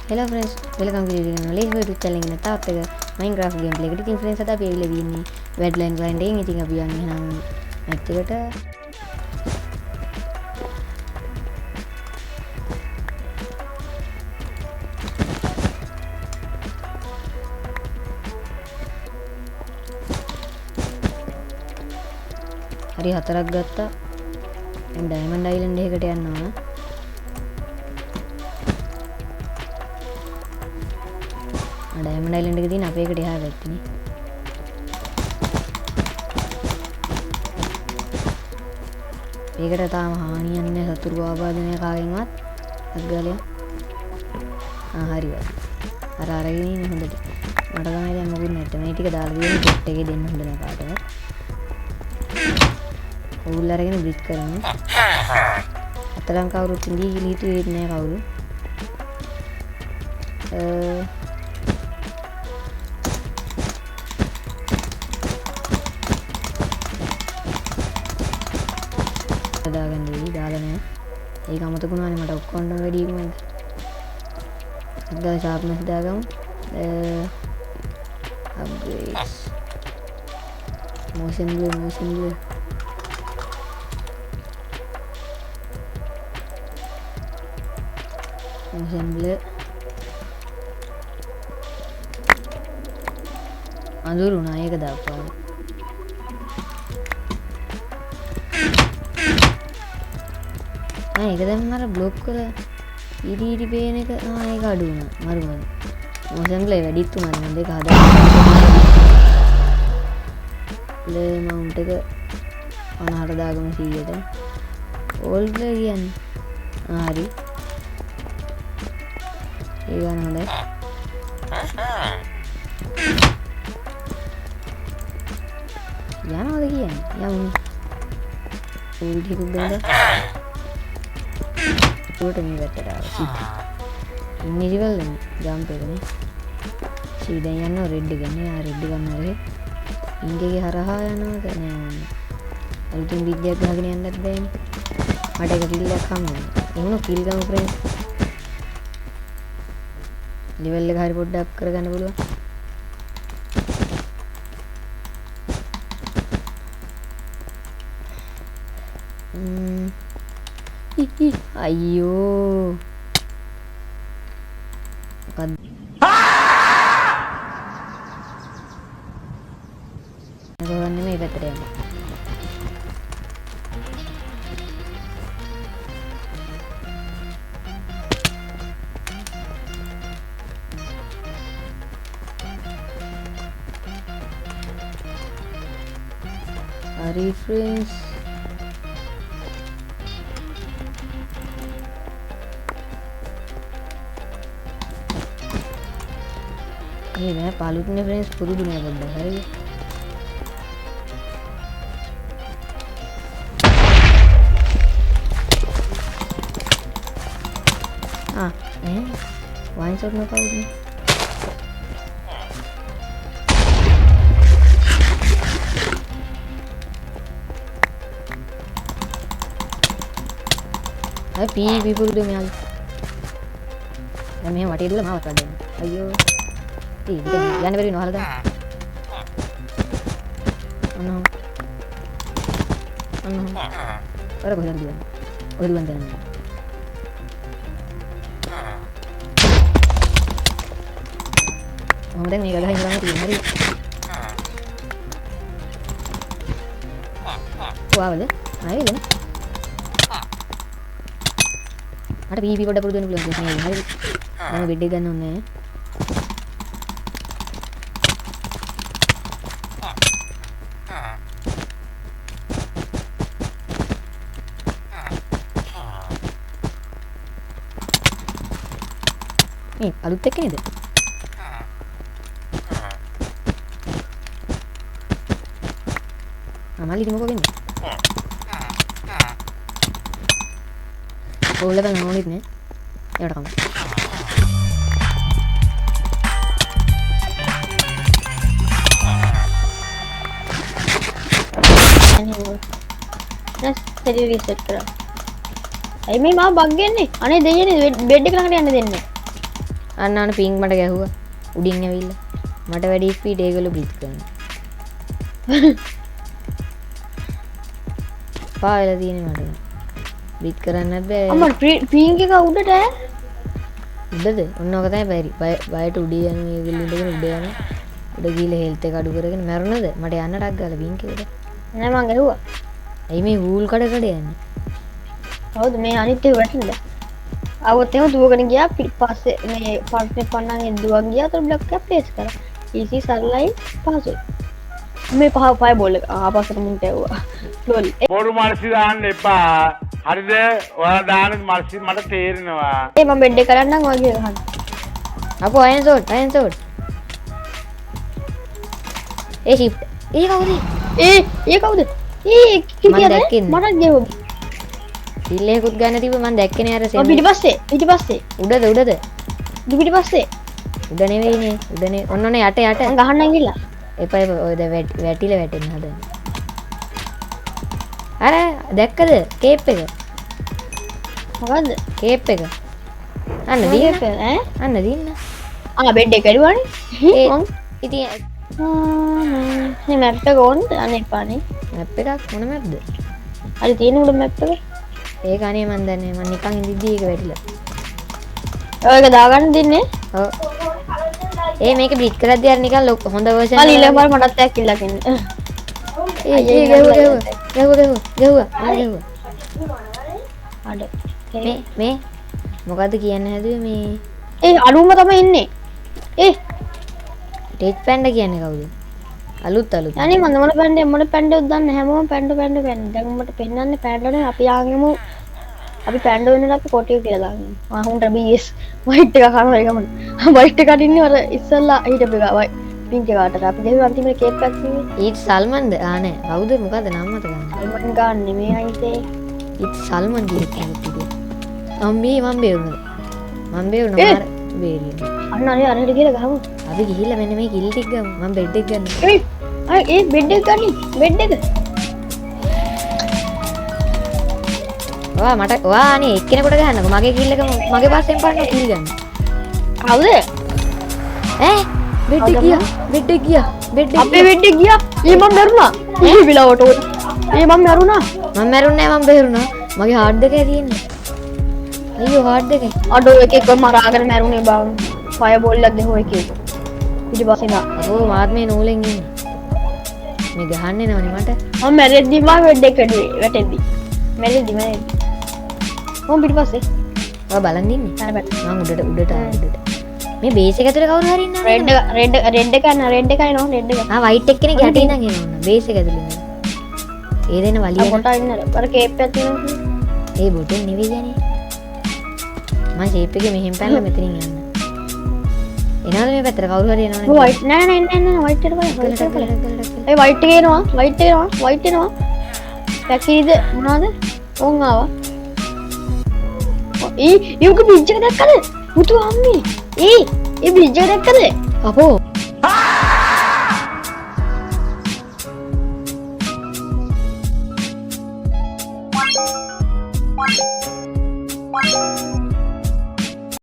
Hello friends, welcome to the YouTube channel. Ini තාත් එක Minecraft gameplay එකට. ඉතින් friends අද අපි ඇවිල්ලා ඉන්නේ Wetland grind එකෙන්. ඉතින් අපි යන්නේ නම් match එකට. හරි 4ක් ගත්තා. දැන් Diamond Island එකකට යනවා. Diamond Island එක තියෙන අපේ එකට එහා පැත්තේනේ. ඒකට තාම හානියක් නැහැ සතුරු ආබාධනය කාගෙන්වත්. අග්ගාලිය. හරි වගේ. අර අරගෙන ඉන්නේ හොඳට. මට තමයි දැන් මොකුත් නැත්තේ. මේ ටික දාලා දෙන්න පොට් එකේ දෙන්න හොඳ නැහැ කාටවත්. ඕගොල්ලෝ අරගෙන බ්‍රිජ් කරනවා. අතරම් කවුරුත් ඉඳී කියලා හිතුවේ නැහැ කවුරු. දාගන්න වෙයි දාලා නැහැ. ඒක අමතක වුණානේ මට ඔක්කොම වැඩි වුණා. ඉතින් ෂාප්නස් දාගමු. අප්ග්‍රේඩ්ස්. motion blur. අඳුරුණා ඒක දාපුවා. ඒක දැන් අර බ්ලොක් වල ඉරි පේන එක ඒක අඩු වුණා මරුමද මොෂන් ප්ලේ වැඩිත් උනා මම දෙක හදා ප්ලේ මවුන්ට් එක 50ට දාගමු 100ට ඕල් ප්ලේ කියන්නේ හරි ඒ ගන්න හොඳයි යනවාද කියන්නේ යමු ඕල් ටිකක් ගන්න ට මේ වැටට ඉනිරිවල් ජම්ප එකනේ සීදැන් යන්න රෙඩ්ඩි ගන්න රෙඩ්ඩි ගන්නගේ ඉන්ගේ හරහා යනවා නෑ අලුතින් විද්‍යාවක් ගහගෙන යන්නත් බෑනේ මට එක කිල්ලක් හම්බුනේ එහෙනම් කිල් ගමු ෆ්‍රෙන්ඩ්ස් ලෙවල් එක හරි පොඩ්ඩක් කරගන්න පුළුවන් අයියෝ මොකක්ද ගොන්නේ මේ පැත්තට යන්න හරි ෆ්‍රෙන්ඩ්ස් ये मैं पालूट ने फ्रेंड्स पूरी दुनिया बंद है अरे हाँ वाइन शॉट में पालूट ने अरे पी पूरी दुनिया मैं वाटी दूँ माँ बता दें अयो යන්න බැරි වෙනවා හලදා අන්න අර කොහෙන්ද ගියා ඔය දුවන් දැන් මම දැන් මේක ගහගෙන ඉඳන් තියෙන හරි කොහවද ආයෙද මට පීපී පොඩ පුරුදු වෙන්න පුළුවන් හරි දැන් බෙඩ් එක ගන්න ඕනේ මේ අලුත් එක්ක නේද? මල්ලි ඉතින් මොකෝ වෙන්නේ? ඕල ගන්න ඕනෙත් නේ. ඒකට කමු. අනේ දැන් සෙරි රීසෙට් කරා. අයි මේ මාව බග් ගන්නේ. අනේ දෙයියනේ බෙඩ් එක ළඟට යන්න දෙන්නේ. අන්න පිං මට ගැහුවා උඩින් ඇවිල්ලා මට වැඩි ස්පීඩ් ඒගොල්ලෝ බ්‍රීත් කරනවා පාවෙලා තියෙන්නේ මට බ්‍රීත් කරන්නත් බෑ අම්මා පීන් එක උඩට උඩද ඔන්න ඔක තමයි බැරි බයට උඩ යන මේගොල්ලෝ ඉඳගෙන උඩ යන උඩ ගිහලා හෙල්ත් එක අඩු කරගෙන මැරුණද මට යන්න ටක් ගාලා පිං එකට නෑ මං ගැහුවා ඇයි මේ වූල් කඩ යන්නේ හවුද මේ අනිත් එක වැටෙන්නද આવත් එහෙම දුවගෙන ගියා පස්සේ මේ පාර්ට්නර් පන්නන් දුවන් ගියා අතර බ්ලොක් එක ප්ලේස් කරා ඊසි සරලයි පහසුයි මේ පහ බෝල් එක ආපස්සට මුන්ට ඇව්වා ලෝල් බොරු මල්සි දාන්න එපා හරිද ඔයාලා දාන මල්සි මට තේරෙනවා ඒ මම බෙඩ් එක කරන්නම් ඔයගේ ගහන්න අපෝ අයන් සෝට් ඒ ෂිෆ්ට් ඒ කවුද ඒ කවුද මම දැක්කේ නෑ. මට ගෙවුවා ඉල්ලේකුත් ගන්න තිබ්බ මම දැක්කේ නෑ අර ඔය පිටිපස්සේ උඩද පිටිපස්සේ උඩ නෙවෙයිනේ උඩනේ ඔන්නනේ යට මං ගහන්න ගිහලා එපා ඔය දැන් වැටිලා වැටෙන්න හදන අර දැක්කද කේප් එක මොකද්ද කේප් එක අන්න මගේ දින්න පෙර ඈ අන්න දින්න බෙඩ් එක කරුවානේ ඒ මං ඉතින් මේ මැප් එක ඕන්ද අනේ එපානේ මැප් එකක් මොන මැප්ද හරි තියෙන උඩ මැප් එක ඒක අනේ මන් දන්නේ මම නිකන් ඉඳිද්දි ඒක වැටිලා ඔය එක දාගන්න දෙන්නේ ඔව් ඒ මේක බ්‍රීත් කරද්දී අර නිකන් හොඳ version මම ඊළඟ පාර මටත් එකක් ඉල්ලක් ඉන්න ඒ ගැහුවා අඩ මේ මොකද්ද කියන්න හැදුවේ මේ ඒ අඩුවම තමයි ඉන්නේ ඒ ටේජ් පැන්ඩා කියන්නේ කවුද අලුත් අනේ මම මොන පැන්ඩයක් දන්නේ හැමෝම පැන්ඩ දැන් මට පෙන්නන්නේ පැන්ඩනේ අපි ආගෙමු අපි පැන්ඩ වෙනලා අපි කොටිය කියලා දාන්නේ මම හුන්ට BS වයිට් එක කනවා ඒකම වයිට් එක අදින්නේ අර ඉස්සල්ලා හිටපු එක වයි පින්ක් එකට අපි ගෙවි අන්තිමට කේක් පැක් කිව්වේ ඊත් සල්මන්ද නෑ කවුද මොකද්ද නම මතක නැහැ මම ගන්න මේ අයිතේ ඊත් සල්මන් කියන්නේ අම්මේ මම බේරුණා මාර බේරියා අන්න අරහෙට ගිහලා ගහමු අපි ගිහිල්ලා මෙන්න මේ කිල් ටික ගමු මම බෙඩ් එක ගන්න ඒ බෙඩ් එක ගනි බෙඩ් එක ඔයා අනේ එක්කෙනෙකුට ගහන්නකෝ මගේ කිල් එක මගේ පස්සෙන් පන්න කිල් ගන්න කවුද ඈ බෙඩ් එක ගියා අපේ බෙඩ් එක ගියා ඊ මම මරුණා ඊ විලවට ඊ මම මරුණා මම මැරුන්නේ නෑ මම බේරුණා මගේ හાર્ඩ් එකේ තියෙන්නේ අයියෝ හાર્ඩ් එකේ අඩෝ එකෙක් මරාගෙන මැරුණේ බං ෆයර් බෝල් එකක් දෙහුව එකේ පිටිපස්සේ නා අපෝ මාත් මේ නූලෙන් ඉන්නේ මේ ගහන්නේ නවනේ මට මම මැරෙද්දි මම බෙඩ් එක වැටෙද්දි මැරෙද්දි මම පිටිපස්සේ ඔයා බලන් ඉන්නේ අර බැට මම උඩට මේ බේස් එක ඇතුලේ කවුරු හරි ඉන්නවද රෙඩ් එක නෝ රෙඩ් එක ආ වයිට් එක්කෙනෙක් යට ඉඳන් එනවා බේස් එක ඇතුලේ ඉන්න ඒ දෙන වලිය කොට ඉන්න අර කේප් එක තියෙනවා ඒ බොටෙන් නෙවෙයි යන්නේ මම ෂේප් එකේ මෙහෙම පැනලා මෙතනින් යන්න එනවාද මේ පැත්තට කවුරු හරි එනවද වයිට් නෑ වයිට් එකට ඒ වයිට් එක එනවා පැකිරිද මොනවද ඕන් ආවා යුක බ්‍රිජ් එක දැක්කද මුතු අම්මේ ඒ බ්‍රිජ් එක දැක්කද අපෝ